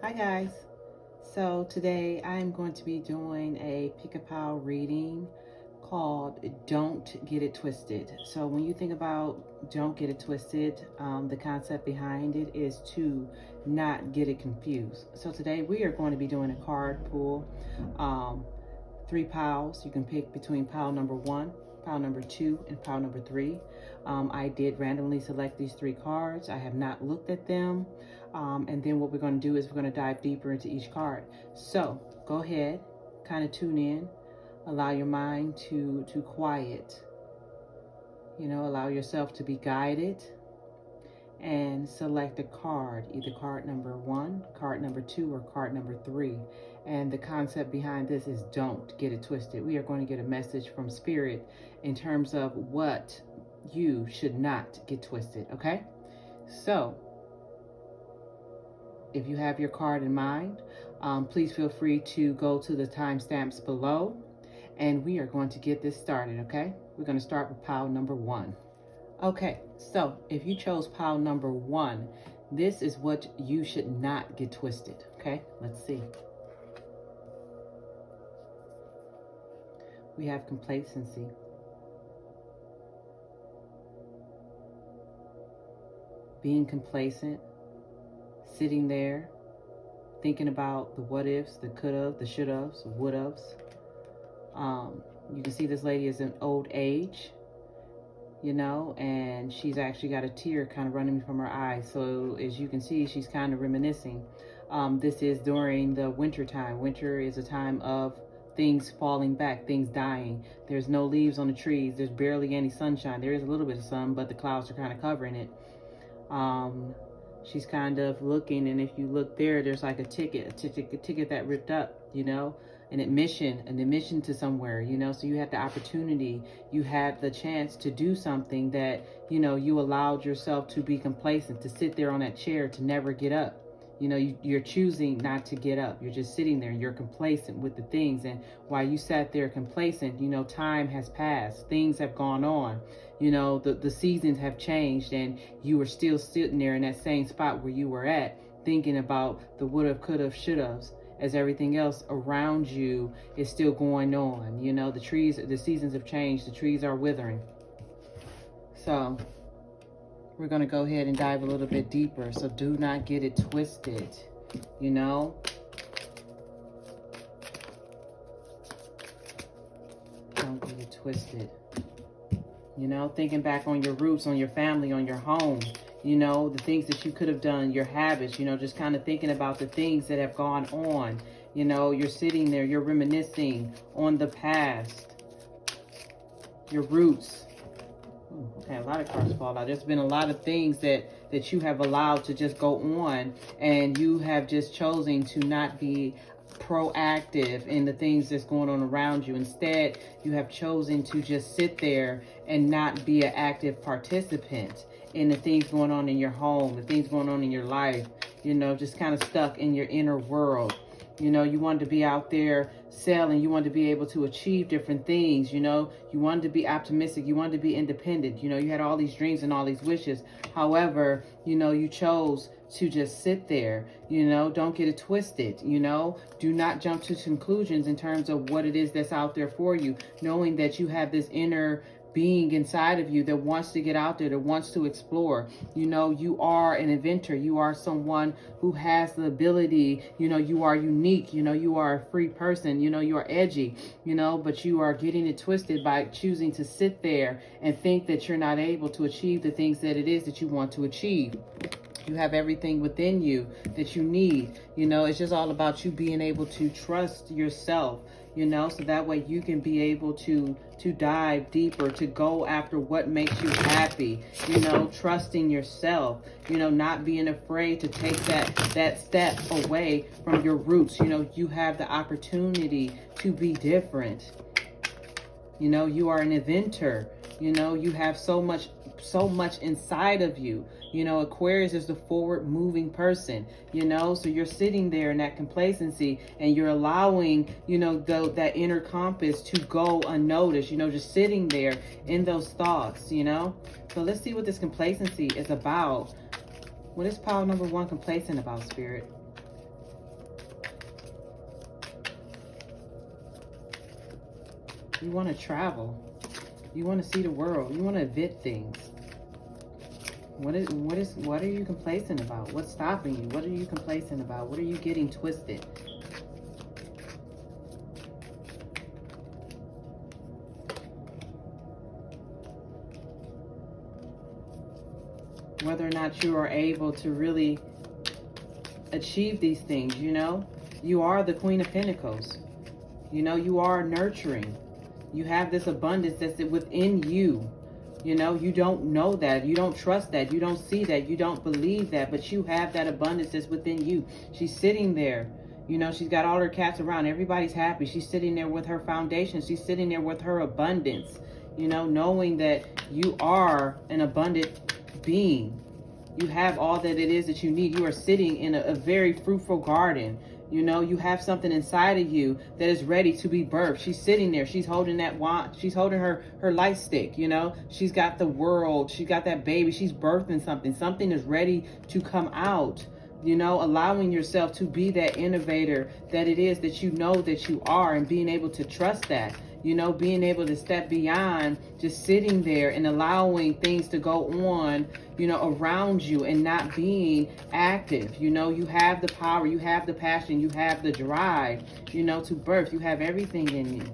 Hi guys. So today I'm going to be doing a pick a pal reading called Don't Get It Twisted. So when you think about Don't Get It Twisted, the concept behind it is to not get it confused. So today we are going to be doing a card pull. Um, 3 piles. You can pick between pile number 1, pile number 2, and pile number 3. I did randomly select these 3 cards. I have not looked at them. And then what we're going to do is we're going to dive deeper into each card. So go ahead, kind of tune in, allow your mind to quiet, allow yourself to be guided, and select a card, either card number 1, card number 2, or card number 3. And the concept behind this is don't get it twisted. We are going to get a message from Spirit in terms of what you should not get twisted, okay? So if you have your card in mind, please feel free to go to the timestamps below, and we are going to get this started, okay? We're going to start with pile number 1. Okay, so if you chose pile number 1, this is what you should not get twisted, okay? Let's see. We have complacency. Being complacent, sitting there, thinking about the what ifs, the could have, the should haves, would haves. You can see this lady is in old age, and she's actually got a tear kind of running from her eye. So as you can see, she's kind of reminiscing. This is during the winter time. Winter is a time of things falling back, things dying. There's no leaves on the trees. There's barely any sunshine. There is a little bit of sun, but the clouds are kind of covering it. She's kind of looking, and if you look there, there's like a ticket that ripped up, an admission to somewhere, so you had the opportunity, you had the chance to do something that, you allowed yourself to be complacent, to sit there on that chair, to never get up. You're choosing not to get up. You're just sitting there and you're complacent with the things. And while you sat there complacent, time has passed. Things have gone on. The seasons have changed, and you were still sitting there in that same spot where you were at, thinking about the would have, could have, should have, as everything else around you is still going on. The seasons have changed. The trees are withering. So we're going to go ahead and dive a little bit deeper. So do not get it twisted, Don't get it twisted. Thinking back on your roots, on your family, on your home, the things that you could have done, your habits, just kind of thinking about the things that have gone on. You're sitting there, you're reminiscing on the past, your roots. Okay, a lot of cards fall out. There's been a lot of things that you have allowed to just go on, and you have just chosen to not be proactive in the things that's going on around you. Instead, you have chosen to just sit there and not be an active participant in the things going on in your home, the things going on in your life, just kind of stuck in your inner world. You wanted to be out there selling. You wanted to be able to achieve different things. You wanted to be optimistic. You wanted to be independent. You had all these dreams and all these wishes. However, you chose to just sit there. Don't get it twisted. Do not jump to conclusions in terms of what it is that's out there for you, knowing that you have this inner being inside of you that wants to get out there, that wants to explore. You are an inventor. You are someone who has the ability, you are unique, you are a free person, you are edgy, but you are getting it twisted by choosing to sit there and think that you're not able to achieve the things that it is that you want to achieve. You have everything within you that you need. It's just all about you being able to trust yourself, so that way you can be able to dive deeper, to go after what makes you happy, trusting yourself, not being afraid to take that step away from your roots. You have the opportunity to be different. You are an inventor. You have so much inside of you. Aquarius is the forward moving person, so you're sitting there in that complacency, and you're allowing, that inner compass to go unnoticed, just sitting there in those thoughts, So let's see what this complacency is about. What is pile number 1 complacent about, Spirit? You want to travel. You want to see the world. You want to event things. What are you complacent about? What's stopping you? What are you complacent about? What are you getting twisted? Whether or not you are able to really achieve these things, you know? You are the Queen of Pentacles. You know, you are nurturing. You have this abundance that's within you. You know, you don't know that. You don't trust that. You don't see that. You don't believe that. But you have that abundance that's within you. She's sitting there. You know, she's got all her cats around. Everybody's happy. She's sitting there with her foundation. She's sitting there with her abundance. You know, knowing that you are an abundant being. You have all that it is that you need. You are sitting in a very fruitful garden. You know, you have something inside of you that is ready to be birthed. She's sitting there. She's holding that wand. She's holding her light stick, you know. She's got the world. She's got that baby. She's birthing something. Something is ready to come out. You know, allowing yourself to be that innovator that it is that you know that you are, and being able to trust that. You know, being able to step beyond just sitting there and allowing things to go on, you know, around you and not being active. You know, you have the power, you have the passion, you have the drive, you know, to birth. You have everything in you.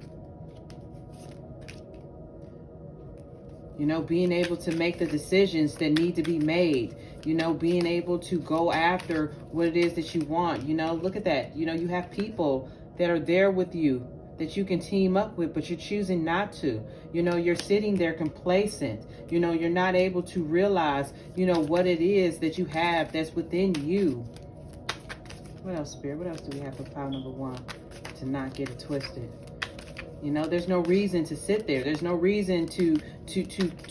You know, being able to make the decisions that need to be made. You know, being able to go after what it is that you want. You know, look at that. You know, you have people that are there with you that you can team up with, but you're choosing not to. You know, you're sitting there complacent. You know, you're not able to realize, you know, what it is that you have that's within you. What else, Spirit? What else do we have for pile number 1? To not get it twisted. You know, there's no reason to sit there. There's no reason to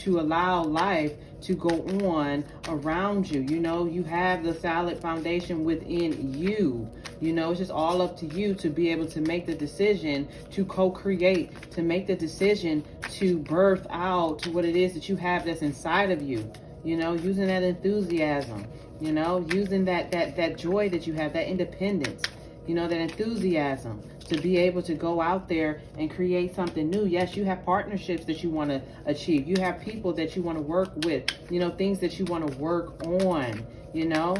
allow life to go on around you. You know, you have the solid foundation within you. You know, it's just all up to you to be able to make the decision to co-create, to make the decision to birth out what it is that you have that's inside of you. You know, using that enthusiasm, you know, using that joy that you have, that independence, you know, that enthusiasm to be able to go out there and create something new. Yes, you have partnerships that you want to achieve. You have people that you want to work with, you know, things that you want to work on, you know,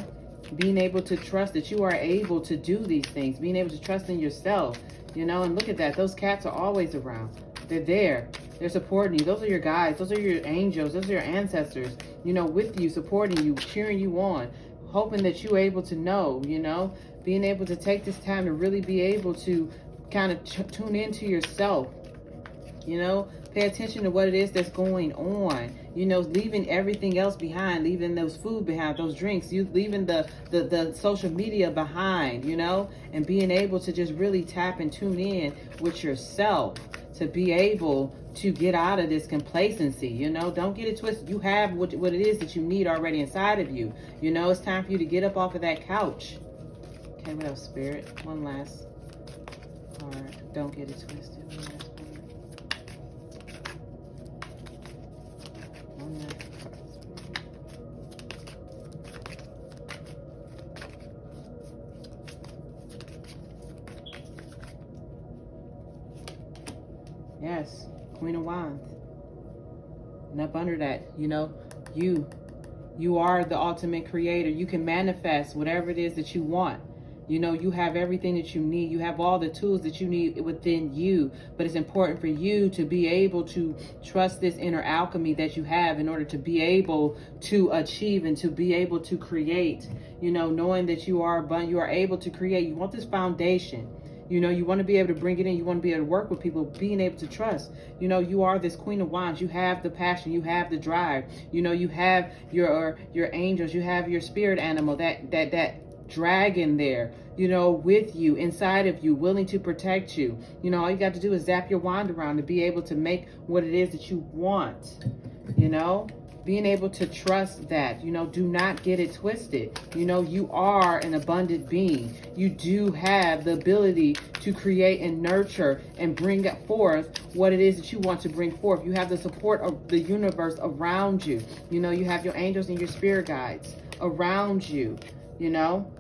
being able to trust that you are able to do these things, being able to trust in yourself, you know, and look at that. Those cats are always around. They're there. They're supporting you. Those are your guides. Those are your angels. Those are your ancestors, you know, with you, supporting you, cheering you on, hoping that you're able to know, you know, being able to take this time to really be able to kind of tune into yourself, you know, pay attention to what it is that's going on, you know, leaving everything else behind, leaving those food behind, those drinks, you leaving the social media behind, you know, and being able to just really tap and tune in with yourself to be able to get out of this complacency. You know, don't get it twisted. You have what it is that you need already inside of you. You know, it's time for you to get up off of that couch. Okay, what else, Spirit? One last card. Don't get it twisted. One last card. Yes, Queen of Wands. And up under that, you know, you are the ultimate creator. You can manifest whatever it is that you want. You know, you have everything that you need. You have all the tools that you need within you. But it's important for you to be able to trust this inner alchemy that you have in order to be able to achieve and to be able to create. You know, knowing that you are able to create. You want this foundation. You know, you want to be able to bring it in. You want to be able to work with people, being able to trust. You know, you are this Queen of Wands. You have the passion. You have the drive. You know, you have your angels. You have your spirit animal, that dragon there, you know, with you, inside of you, willing to protect you. You know, all you got to do is zap your wand around to be able to make what it is that you want. You know, being able to trust that, you know, do not get it twisted. You know, you are an abundant being. You do have the ability to create and nurture and bring forth what it is that you want to bring forth. You have the support of the universe around you. You know, you have your angels and your spirit guides around you, you know.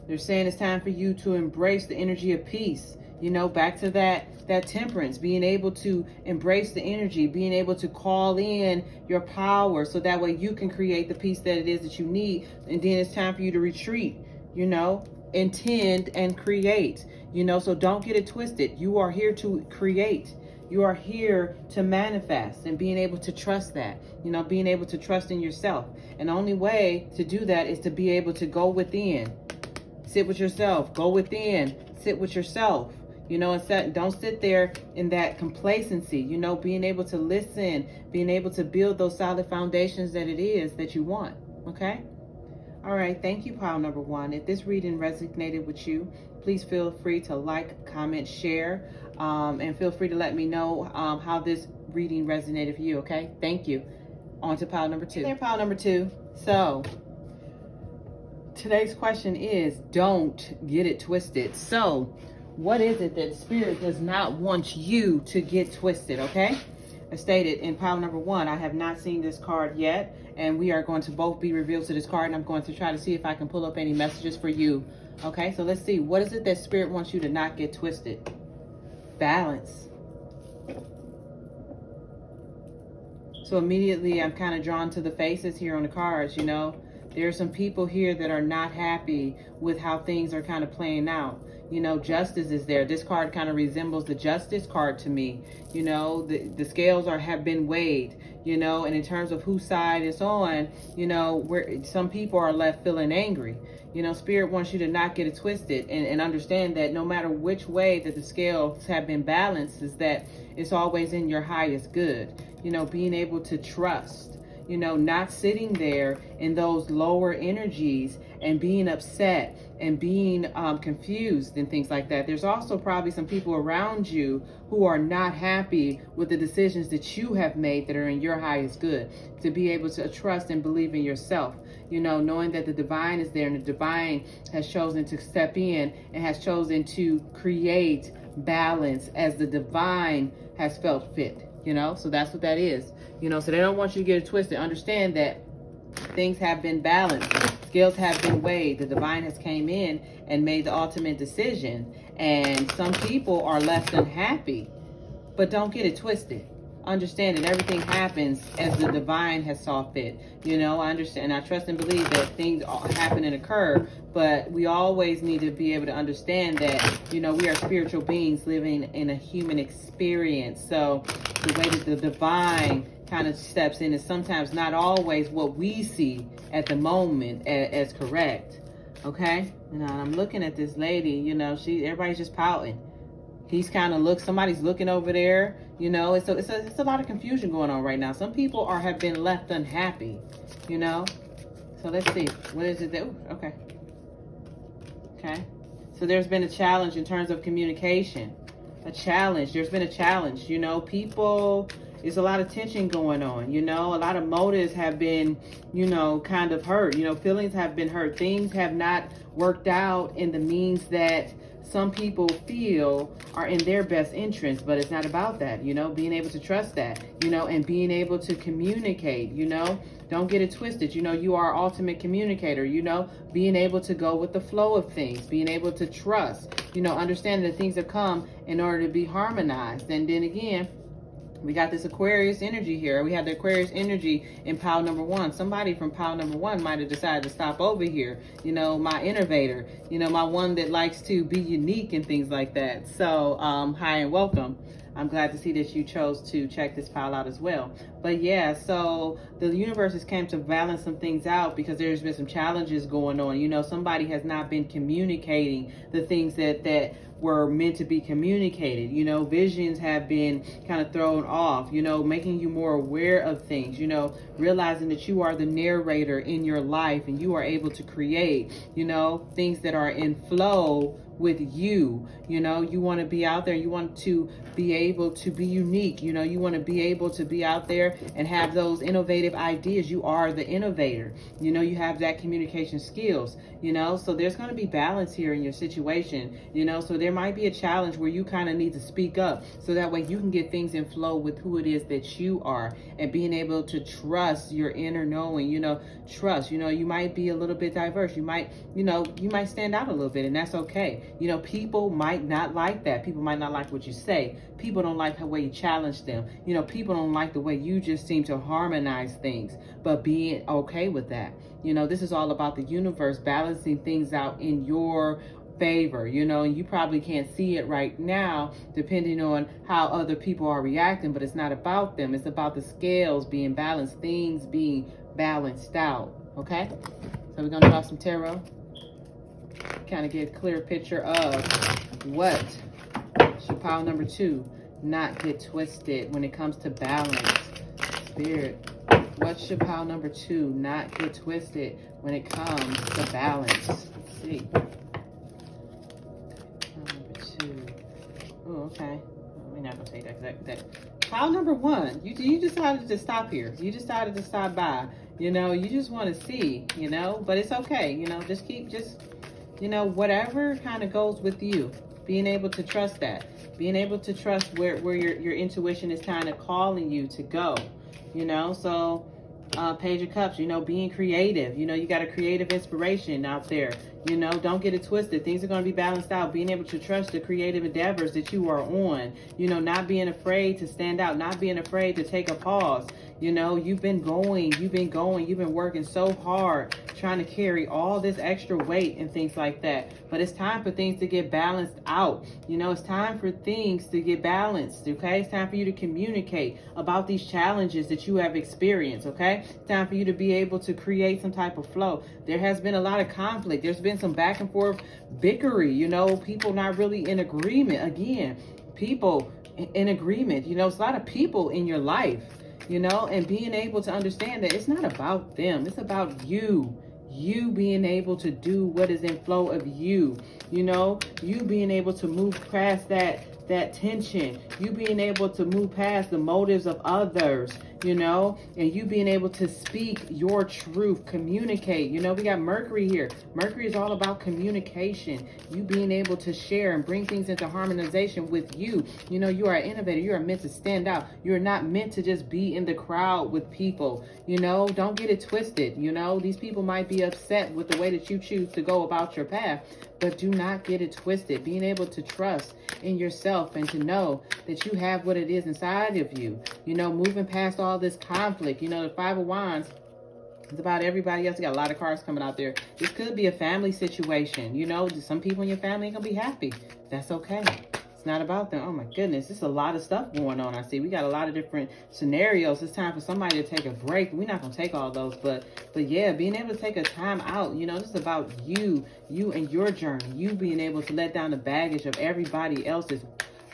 They're saying it's time for you to embrace the energy of peace. You know, back to that temperance, being able to embrace the energy, being able to call in your power so that way you can create the peace that it is that you need. And then it's time for you to retreat, you know, intend and create, you know, so don't get it twisted. You are here to create. You are here to manifest, and being able to trust that, you know, being able to trust in yourself. And the only way to do that is to be able to go within, sit with yourself, go within, sit with yourself, you know, and don't sit there in that complacency, you know, being able to listen, being able to build those solid foundations that it is that you want. Okay. All right. Thank you, pile number one. If this reading resonated with you, please feel free to like, comment, share, and feel free to let me know how this reading resonated for you. Okay. Thank you. On to pile number two. There, pile number two. So today's question is, don't get it twisted. So what is it that Spirit does not want you to get twisted? Okay. As stated in pile number one, I have not seen this card yet, and we are going to both be revealed to this card, and I'm going to try to see if I can pull up any messages for you. Okay, so let's see. What is it that Spirit wants you to not get twisted? Balance. So immediately I'm kind of drawn to the faces here on the cards, you know. There are some people here that are not happy with how things are kind of playing out. You know, justice is there. This card kind of resembles the justice card to me. You know, the scales have been weighed, you know, and in terms of whose side it's on, you know, where some people are left feeling angry. You know, Spirit wants you to not get it twisted and understand that no matter which way that the scales have been balanced, is that it's always in your highest good. You know, being able to trust, you know, not sitting there in those lower energies and being upset and being confused and things like that. There's also probably some people around you who are not happy with the decisions that you have made that are in your highest good. To be able to trust and believe in yourself, you know, knowing that the divine is there and the divine has chosen to step in and has chosen to create balance as the divine has felt fit. You know, so that's what that is. You know, so they don't want you to get it twisted. Understand that things have been balanced. Scales have been weighed. The divine has came in and made the ultimate decision. And some people are left unhappy. But don't get it twisted. Understand that everything happens as the divine has saw fit. You know, I understand. I trust and believe that things happen and occur. But we always need to be able to understand that, you know, we are spiritual beings living in a human experience. So the way that the divine kind of steps in is sometimes not always what we see at the moment as correct. Okay? And I'm looking at this lady, you know, everybody's just pouting. He's kind of somebody's looking over there, you know. It's a lot of confusion going on right now. Some people have been left unhappy, you know. So let's see. What is it that, okay. Okay. So there's been a challenge in terms of communication. A challenge. There's been a challenge, you know. There's a lot of tension going on, you know. A lot of motives have been, you know, kind of hurt. You know, feelings have been hurt. Things have not worked out in the means that some people feel are in their best interest, but it's not about that, you know, being able to trust that, you know, and being able to communicate, you know, don't get it twisted. You know, you are ultimate communicator, you know, being able to go with the flow of things, being able to trust, you know, understanding that things have come in order to be harmonized. And then again, we got this Aquarius energy here. We have the Aquarius energy in pile number one. Somebody from pile number one might have decided to stop over here. You know, my innovator, you know, my one that likes to be unique and things like that. So, hi and welcome. I'm glad to see that you chose to check this pile out as well. But yeah, so the universe has came to balance some things out because there's been some challenges going on. You know, somebody has not been communicating the things that were meant to be communicated. You know, visions have been kind of thrown off, you know, making you more aware of things, you know, realizing that you are the narrator in your life and you are able to create, you know, things that are in flow with you. You know, you want to be out there, you want to be able to be unique, you know, you want to be able to be out there there and have those innovative ideas. You are the innovator. You know, you have that communication skills, you know, so there's going to be balance here in your situation, you know, so there might be a challenge where you kind of need to speak up so that way you can get things in flow with who it is that you are, and being able to trust your inner knowing, you know, trust, you know, you might be a little bit diverse. You might, you know, you might stand out a little bit, and that's okay. You know, people might not like that. People might not like what you say. People don't like the way you challenge them. You know, people don't like the way you just seem to harmonize things, but being okay with that. You know, this is all about the universe balancing things out in your favor, you know, and you probably can't see it right now depending on how other people are reacting, but it's not about them. It's about the scales being balanced, things being balanced out. Okay, so we're gonna draw some tarot, kind of get a clear picture of what should pile number 2 not get twisted when it comes to balance. Spirit, what should pile number 2 not get twisted when it comes to balance? Let's see. Oh, okay. We're not gonna take that. Pile number 1, you decided to stop here. You decided to stop by. You know, you just want to see, you know, but it's okay. You know, just you know, whatever kind of goes with you. Being able to trust that. Being able to trust where your intuition is kind of calling you to go. You know, so Page of Cups, you know, being creative. You know, you got a creative inspiration out there. You know, don't get it twisted. Things are going to be balanced out. Being able to trust the creative endeavors that you are on. You know, not being afraid to stand out. Not being afraid to take a pause. You know, you've been working so hard trying to carry all this extra weight and things like that. But it's time for things to get balanced out. You know, it's time for things to get balanced, okay? It's time for you to communicate about these challenges that you have experienced, okay? It's time for you to be able to create some type of flow. There has been a lot of conflict. There's been some back and forth bickery, you know, people not really in agreement. Again, people in agreement. You know, it's a lot of people in your life. You know, and being able to understand that it's not about them. It's about you. You being able to do what is in flow of you. You know, you being able to move past that tension. You being able to move past the motives of others, you know, and you being able to speak your truth, communicate. You know, we got Mercury here. Mercury is all about communication. You being able to share and bring things into harmonization with you. You know, you are an innovator. You are meant to stand out. You are not meant to just be in the crowd with people. You know, don't get it twisted. You know, these people might be upset with the way that you choose to go about your path, but do not get it twisted. Being able to trust in yourself and to know that you have what it is inside of you. You know, moving past all this conflict. You know, the 5 of Wands, it's about everybody else. You got a lot of cards coming out there. This could be a family situation. You know, some people in your family ain't gonna be happy. That's okay. It's not about them. Oh my goodness, there's a lot of stuff going on. I see we got a lot of different scenarios. It's time for somebody to take a break. We're not gonna take all those, but yeah, being able to take a time out. You know, this is about you and your journey. You being able to let down the baggage of everybody else's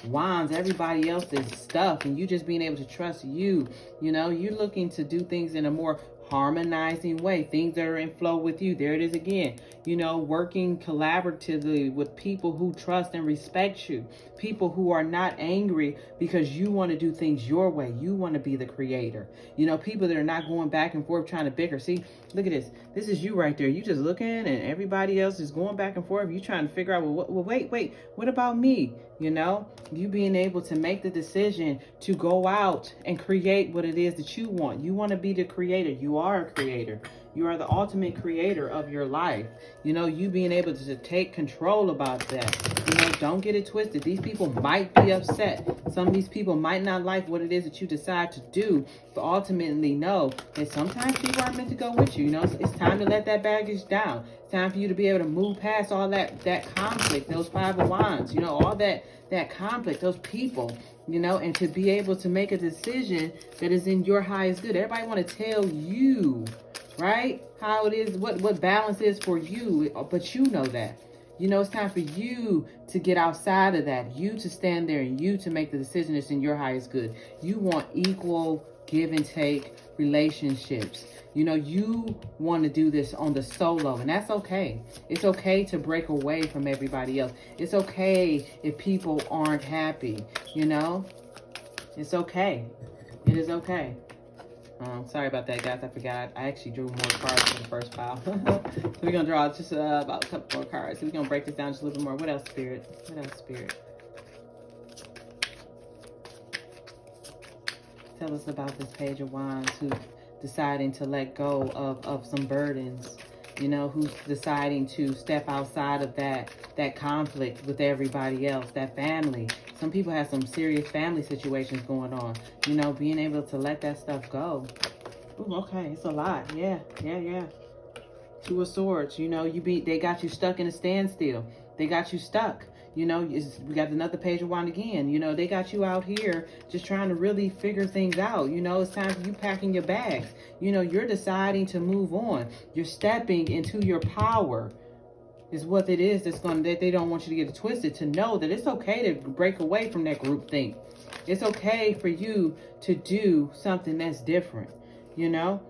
wands, everybody else's stuff, and you just being able to trust you. You know, you're looking to do things in a more harmonizing way, things that are in flow with you. There it is again. You know, working collaboratively with people who trust and respect you, people who are not angry because you want to do things your way. You want to be the creator. You know, people that are not going back and forth trying to bicker. See, look at this. This is you right there. You just looking and everybody else is going back and forth. You trying to figure out, well, wait, what about me? You know, you being able to make the decision to go out and create what it is that you want. You want to be the creator. You are a creator. You are the ultimate creator of your life. You know, you being able to take control about that. You know, don't get it twisted. These people might be upset. Some of these people might not like what it is that you decide to do. But ultimately know that sometimes people aren't meant to go with you. You know, it's time to let that baggage down. It's time for you to be able to move past all that conflict, those 5 of Wands, you know, all that conflict, those people, you know, and to be able to make a decision that is in your highest good. Everybody want to tell you, right, how it is, what balance is for you, but you know that. You know, it's time for you to get outside of that, you to stand there and you to make the decision that's in your highest good. You want equal give and take relationships. You know, you want to do this on the solo, and that's okay. It's okay to break away from everybody else. It's okay if people aren't happy, you know. It's okay. It is okay. Sorry about that, guys. I forgot. I actually drew more cards for the first pile. So we're going to draw just about a couple more cards. So we're going to break this down just a little bit more. What else, Spirit? What else, Spirit? Tell us about this Page of Wands who's deciding to let go of some burdens. You know, who's deciding to step outside of that conflict with everybody else, that family. Some people have some serious family situations going on. You know, being able to let that stuff go. Ooh, okay, it's a lot. Yeah. Two of Swords. You know, they got you stuck in a standstill. They got you stuck. You know, we got another Page of Wands again. You know, they got you out here just trying to really figure things out. You know, it's time for you packing your bags. You know, you're deciding to move on. You're stepping into your power is what it is that they don't want you to get it twisted, to know that it's okay to break away from that group thing. It's okay for you to do something that's different, you know?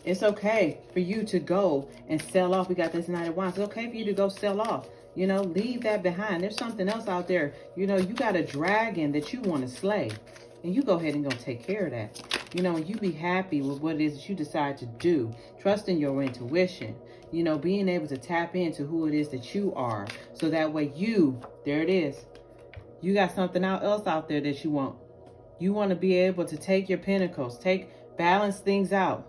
It's okay for you to go and sell off. We got this Knight of Wands. It's okay for you to go sell off. You know, leave that behind. There's something else out there. You know, you got a dragon that you want to slay. And you go ahead and go take care of that. You know, and you be happy with what it is that you decide to do. Trusting your intuition. You know, being able to tap into who it is that you are. So that way there it is. You got something else out there that you want. You want to be able to take your pentacles. Balance things out.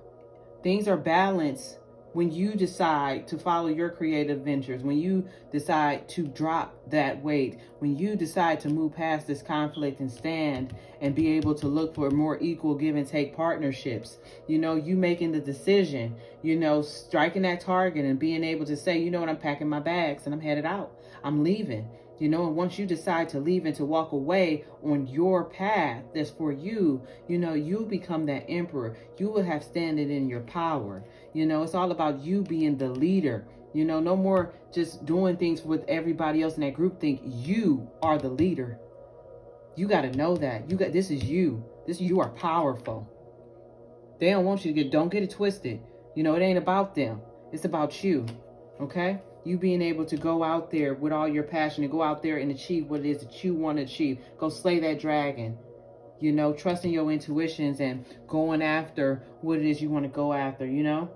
Things are balanced when you decide to follow your creative ventures, when you decide to drop that weight, when you decide to move past this conflict and stand and be able to look for more equal give and take partnerships. You know, you making the decision, you know, striking that target and being able to say, you know what, I'm packing my bags and I'm headed out. I'm leaving. You know, and once you decide to leave and to walk away on your path that's for you, you know, you'll become that emperor. You will have standing in your power. You know, it's all about you being the leader. You know, no more just doing things with everybody else in that group. Think you are the leader. You got to know that. This is you. You are powerful. They don't want you to don't get it twisted. You know, it ain't about them. It's about you. Okay? You being able to go out there with all your passion and go out there and achieve what it is that you want to achieve. Go slay that dragon. You know, trusting your intuitions and going after what it is you want to go after, you know.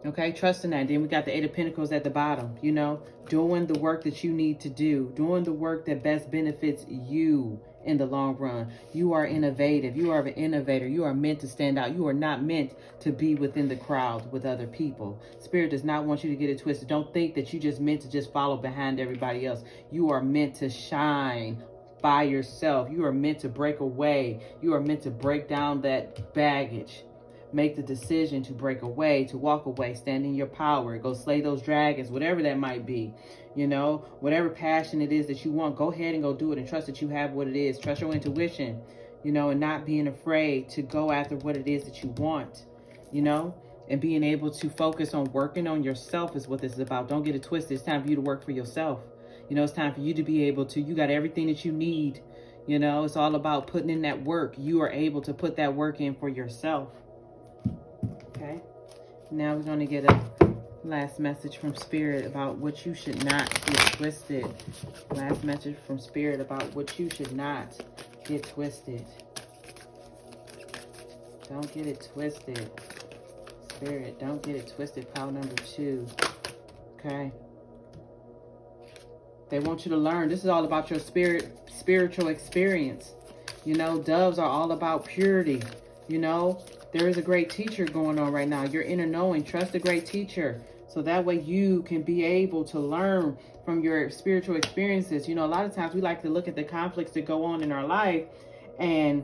Okay, trusting that. Then we got the Eight of Pentacles at the bottom, you know. Doing the work that you need to do. Doing the work that best benefits you in the long run. You are innovative. You are an innovator. You are meant to stand out. You are not meant to be within the crowd with other people. Spirit does not want you to get it twisted. Don't think that you just meant to just follow behind everybody else. You are meant to shine by yourself. You are meant to break away. You are meant to break down that baggage. Make the decision to break away, to walk away, stand in your power, go slay those dragons, whatever that might be. You know, whatever passion it is that you want, go ahead and go do it and trust that you have what it is. Trust your intuition, you know, and not being afraid to go after what it is that you want, you know, and being able to focus on working on yourself is what this is about. Don't get it twisted. It's time for you to work for yourself. You know, it's time for you to be able to, you got everything that you need. You know, it's all about putting in that work. You are able to put that work in for yourself. Okay, now we're going to get a last message from Spirit about what you should not get twisted. Last message from Spirit about what you should not get twisted. Don't get it twisted. Spirit, don't get it twisted. Pile number 2. Okay. They want you to learn. This is all about your spiritual experience. You know, doves are all about purity. You know, there is a great teacher going on right now. Your inner knowing. Trust a great teacher. So that way you can be able to learn from your spiritual experiences. You know, a lot of times we like to look at the conflicts that go on in our life and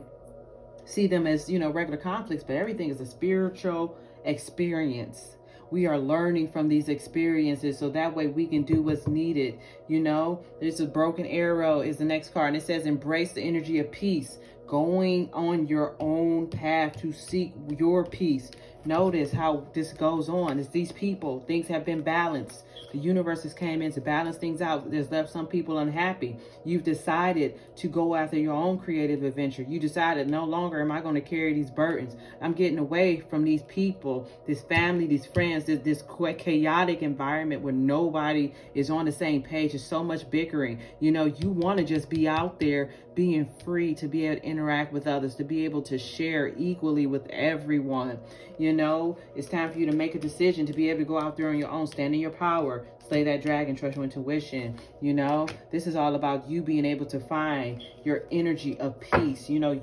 see them as, you know, regular conflicts. But everything is a spiritual experience. We are learning from these experiences so that way we can do what's needed. You know, there's a broken arrow is the next card. And it says, embrace the energy of peace. Going on your own path to seek your peace. Notice how this goes on. It's these people. Things have been balanced. The universe has came in to balance things out. There's left some people unhappy. You've decided to go after your own creative adventure. You decided no longer am I going to carry these burdens. I'm getting away from these people, this family, these friends, this chaotic environment where nobody is on the same page. There's so much bickering. You know, you want to just be out there being free to be able to interact with others, to be able to share equally with everyone. You know, it's time for you to make a decision to be able to go out there on your own, stand in your power, slay that dragon, trust your intuition. You know, this is all about you being able to find your energy of peace. You know,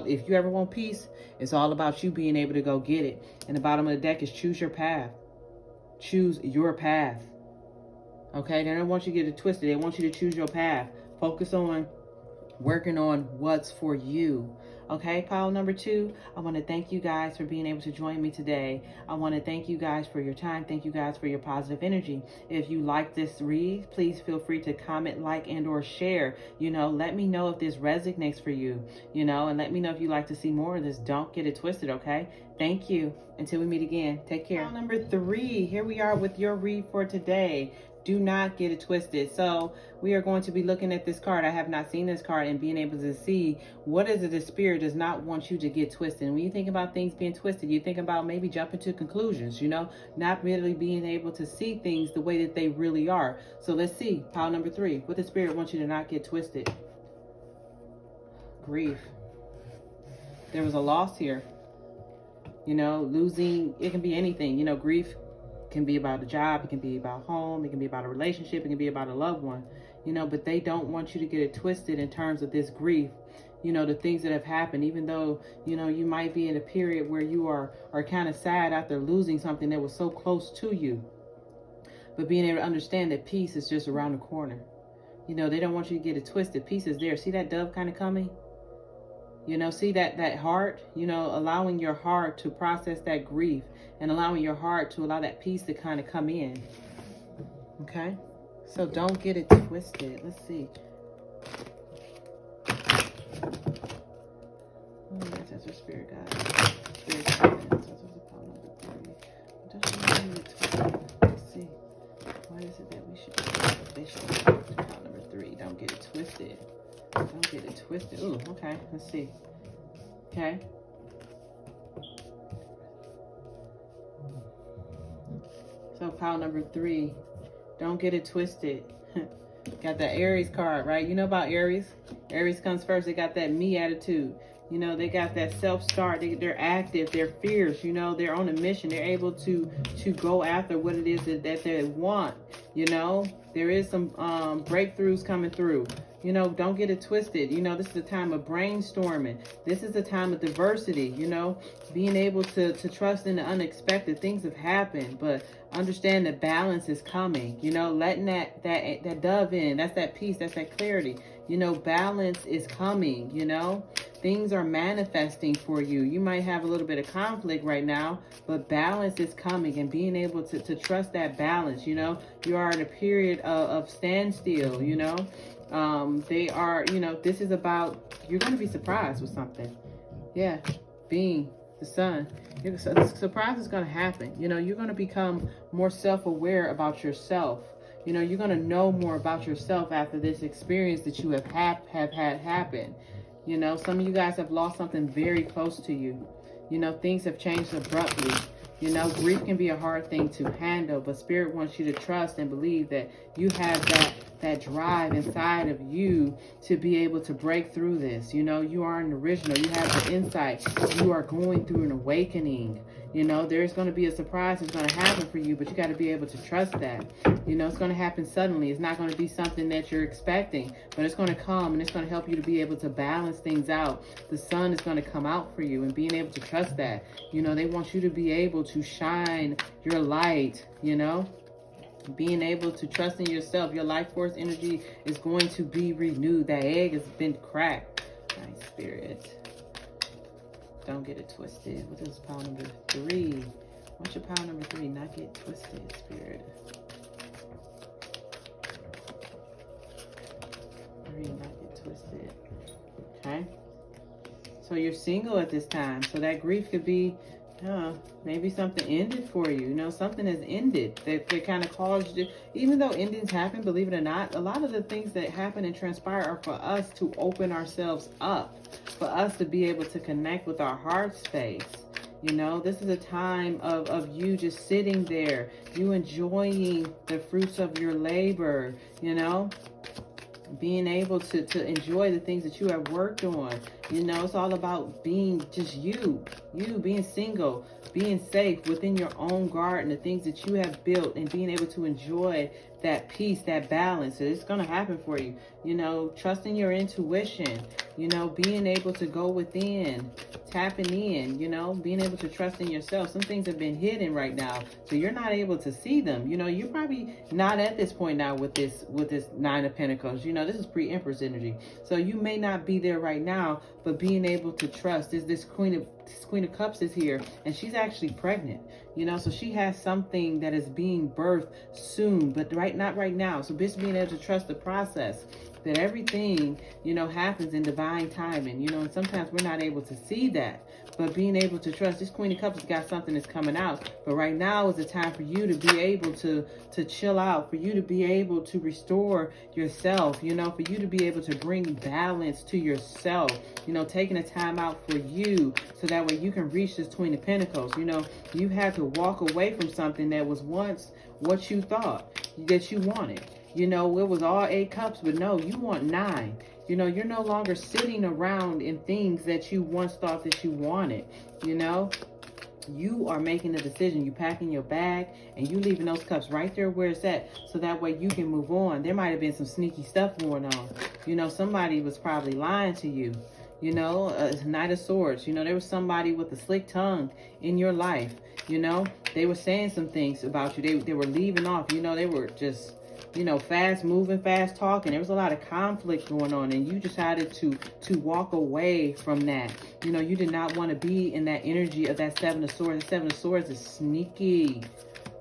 if you ever want peace, it's all about you being able to go get it. And the bottom of the deck is choose your path. Choose your path. Okay, they don't want you to get it twisted. They want you to choose your path. Focus on working on what's for you. Okay, pile number 2, I want to thank you guys for being able to join me today. I want to thank you guys for your time. Thank you guys for your positive energy. If you like this read, please feel free to comment, like, and or share. You know, let me know if this resonates for you, you know, and let me know if you like to see more of this. Don't get it twisted, okay? Thank you. Until we meet again, take care. Pile number 3, here we are with your read for today. Do not get it twisted. So we are going to be looking at this card. I have not seen this card, and being able to see what is it the spirit does not want you to get twisted. And when you think about things being twisted, you think about maybe jumping to conclusions, you know, not really being able to see things the way that they really are. So let's see, pile number 3, what the spirit wants you to not get twisted. Grief. There was a loss here. You know, losing, it can be anything. You know, grief can be about a job, it can be about home, it can be about a relationship, it can be about a loved one, you know, but they don't want you to get it twisted in terms of this grief, you know, the things that have happened, even though, you know, you might be in a period where you are kind of sad after losing something that was so close to you, but being able to understand that peace is just around the corner. You know, they don't want you to get it twisted. Peace is there. See that dove kind of coming? You know, see that heart, you know, allowing your heart to process that grief and allowing your heart to allow that peace to kind of come in. Okay? So don't get it twisted. Let's see. Oh, that's your spirit guide. Spirit guidance. That's what's called number 3. Don't get it twisted. Let's see. Why is it that we should they should call number 3? Don't get it twisted. Don't get it twisted. Ooh, okay. Let's see. Okay. So pile number 3. Don't get it twisted. Got the Aries card, right? You know about Aries? Aries comes first. They got that me attitude. You know, they got that self-start. They're active. They're fierce. You know, they're on a mission. They're able to go after what it is that they want. You know, there is some breakthroughs coming through. You know, don't get it twisted. You know, this is a time of brainstorming. This is a time of diversity, you know, being able to trust in the unexpected. Things have happened, but understand that balance is coming. You know, letting that dove in. That's that peace. That's that clarity. You know, balance is coming, you know. Things are manifesting for you. You might have a little bit of conflict right now, but balance is coming, and being able to trust that balance, you know. You are in a period of standstill, you know. They are, you know, this is about, you're going to be surprised with something. Yeah, being the sun. The surprise is going to happen. You know, you're going to become more self-aware about yourself. You know, you're going to know more about yourself after this experience that you have had happen. You know, some of you guys have lost something very close to you. You know, things have changed abruptly. You know, grief can be a hard thing to handle, but Spirit wants you to trust and believe that you have that drive inside of you to be able to break through this. You know, you are an original. You have the insight. You are going through an awakening. You know, there's going to be a surprise that's going to happen for you, but you got to be able to trust that. You know, it's going to happen suddenly. It's not going to be something that you're expecting, but it's going to come, and it's going to help you to be able to balance things out. The sun is going to come out for you, and being able to trust that. You know, they want you to be able to shine your light, you know. Being able to trust in yourself. Your life force energy is going to be renewed. That egg has been cracked. Nice, Spirit. Don't get it twisted. What is pile number 3? What's your pile number 3? Not get twisted, Spirit. 3, not get twisted. Okay. So you're single at this time. So that grief could be, maybe something ended for you. You know, something has ended that kind of caused you. Even though endings happen, believe it or not, a lot of the things that happen and transpire are for us to open ourselves up, for us to be able to connect with our heart space. You know, this is a time of you just sitting there, you enjoying the fruits of your labor, you know. being able to enjoy the things that you have worked on. You know, it's all about being just you being single, being safe within your own garden, the things that you have built, and being able to enjoy that peace, that balance. It's going to happen for you. You know, trusting your intuition, you know, being able to go within, tapping in, you know, being able to trust in yourself. Some things have been hidden right now, so you're not able to see them. You know, you're probably not at this point now with this Nine of Pentacles. You know, this is pre-Empress energy, so you may not be there right now, but being able to trust. This Queen of Cups is here, and she's actually pregnant. You know, so she has something that is being birthed soon, but not right now. So just being able to trust the process, that everything, you know, happens in divine timing, you know, and sometimes we're not able to see that, but being able to trust. This Queen of Cups has got something that's coming out, but right now is the time for you to be able to chill out, for you to be able to restore yourself, you know, for you to be able to bring balance to yourself, you know, taking a time out for you, so that way you can reach this Queen of Pentacles. You know, you had to walk away from something that was once what you thought that you wanted. You know, it was all 8 cups, but no, you want 9. You know, you're no longer sitting around in things that you once thought that you wanted. You know, you are making a decision. You packing your bag and you leaving those cups right there where it's at, so that way you can move on. There might have been some sneaky stuff going on. You know, somebody was probably lying to you. You know, Knight of Swords. You know, there was somebody with a slick tongue in your life. You know, they were saying some things about you. They were leaving off. You know, they were just, you know, fast moving, fast talking. There was a lot of conflict going on, and you decided to walk away from that. You know, you did not want to be in that energy of that Seven of Swords. The Seven of Swords is sneaky.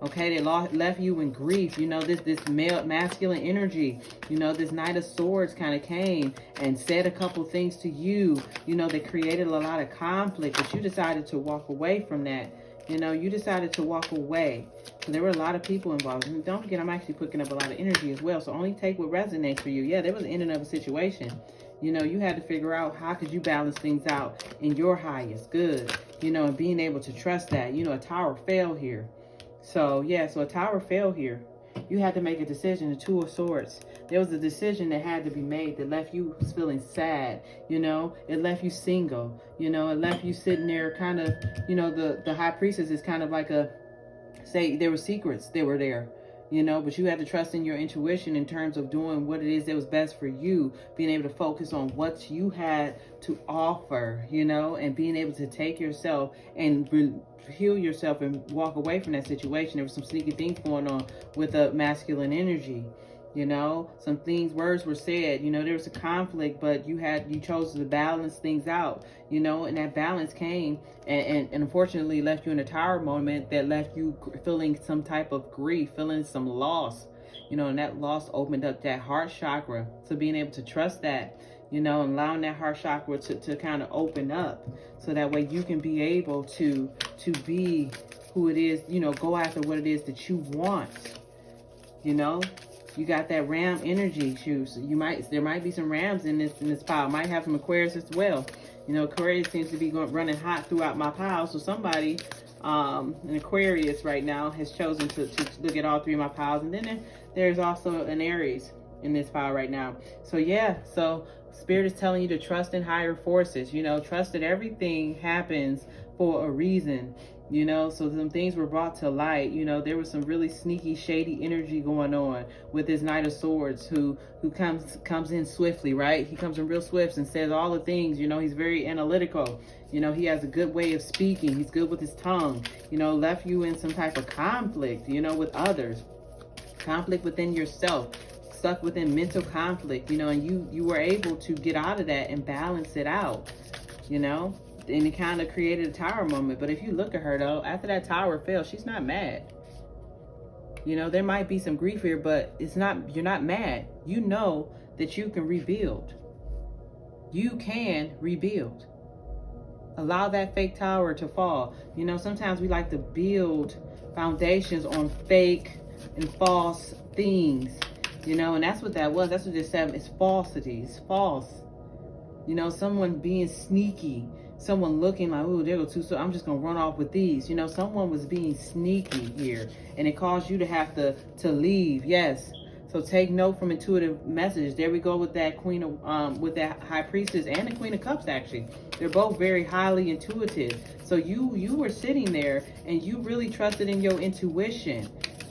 Okay, they left you in grief. You know, this male masculine energy. You know, this Knight of Swords kind of came and said a couple things to you. You know, they created a lot of conflict, but you decided to walk away from that. You know, you decided to walk away. So there were a lot of people involved. And don't forget, I'm actually picking up a lot of energy as well. So only take what resonates for you. Yeah, there was an ending of a situation. You know, you had to figure out how could you balance things out in your highest good. You know, and being able to trust that. You know, a tower fell here. So, yeah, so a tower fell here. You had to make a decision, the Two of Swords. There was a decision that had to be made that left you feeling sad, you know. It left you single, you know. It left you sitting there kind of, you know, the High Priestess is kind of like a, say, there were secrets that were there, you know, but you had to trust in your intuition in terms of doing what it is that was best for you, being able to focus on what you had to offer, you know, and being able to take yourself and heal yourself and walk away from that situation. There was some sneaky things going on with the masculine energy, you know. Some things, words were said, you know. There was a conflict, but you chose to balance things out, you know, and that balance came and unfortunately left you in a tower moment that left you feeling some type of grief, feeling some loss, you know, and that loss opened up that heart chakra. So being able to trust that, you know, and allowing that heart chakra to kind of open up, so that way you can be able to be who it is, you know, go after what it is that you want. You know, you got that Ram energy, shoes. There might be some Rams in this pile. Might have some Aquarius as well. You know, Aquarius seems to be running hot throughout my pile. So somebody, an Aquarius right now, has chosen to look at all 3 of my piles. And then there's also an Aries in this pile right now. So yeah, so Spirit is telling you to trust in higher forces. You know, trust that everything happens for a reason. You know, so some things were brought to light. You know, there was some really sneaky, shady energy going on with this Knight of Swords who comes in swiftly, right? He comes in real swift and says all the things. You know, he's very analytical. You know, he has a good way of speaking. He's good with his tongue. You know, left you in some type of conflict, you know, with others. Conflict within yourself. Stuck within mental conflict, you know, and you were able to get out of that and balance it out, you know. And it kind of created a tower moment. But if you look at her, though, after that tower fell, she's not mad. You know, there might be some grief here, but you're not mad. You know that you can rebuild. You can rebuild. Allow that fake tower to fall. You know, sometimes we like to build foundations on fake and false things. You know, and that's what that was. That's what this said. It's falsity. It's false. You know, someone being sneaky. Someone looking like, oh, there go 2, so I'm just going to run off with these. You know, someone was being sneaky here. And it caused you to have to leave. Yes. So take note from intuitive messages. There we go with that Queen of, with that High Priestess and the Queen of Cups, actually. They're both very highly intuitive. So you were sitting there and you really trusted in your intuition.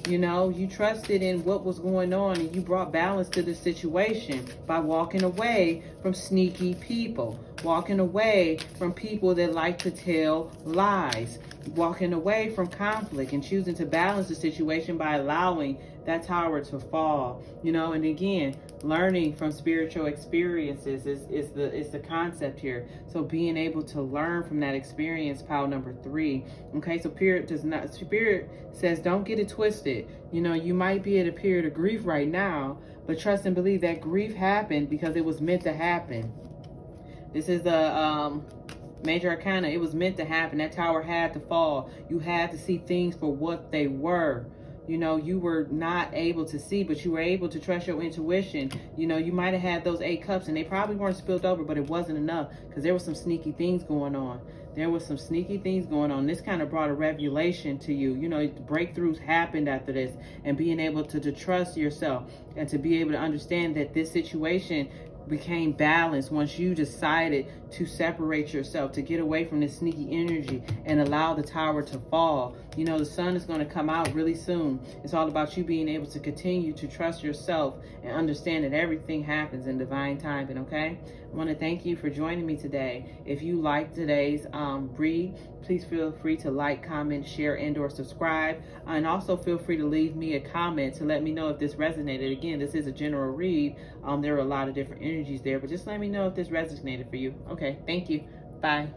You know, you trusted in what was going on, and you brought balance to the situation by walking away from sneaky people, walking away from people that like to tell lies, walking away from conflict, and choosing to balance the situation by allowing that tower to fall. You know, and again, learning from spiritual experiences is the concept here. So being able to learn from that experience, pile number 3. Okay, so Spirit says don't get it twisted. You know, you might be at a period of grief right now, but trust and believe that grief happened because it was meant to happen. This is the Major Arcana. It was meant to happen. That tower had to fall. You had to see things for what they were. You know, you were not able to see, but you were able to trust your intuition. You know, you might have had those 8 cups and they probably weren't spilled over, but it wasn't enough because there were some sneaky things going on. There was some sneaky things going on. This kind of brought a revelation to you. You know, breakthroughs happened after this, and being able to trust yourself and to be able to understand that this situation became balanced once you decided to separate yourself, to get away from this sneaky energy and allow the tower to fall. You know, the sun is going to come out really soon. It's all about you being able to continue to trust yourself and understand that everything happens in divine timing, okay? I want to thank you for joining me today. If you like today's read, please feel free to like, comment, share, and/or subscribe. And also feel free to leave me a comment to let me know if this resonated. Again, this is a general read. There are a lot of different energies there, but just let me know if this resonated for you. Okay, thank you. Bye.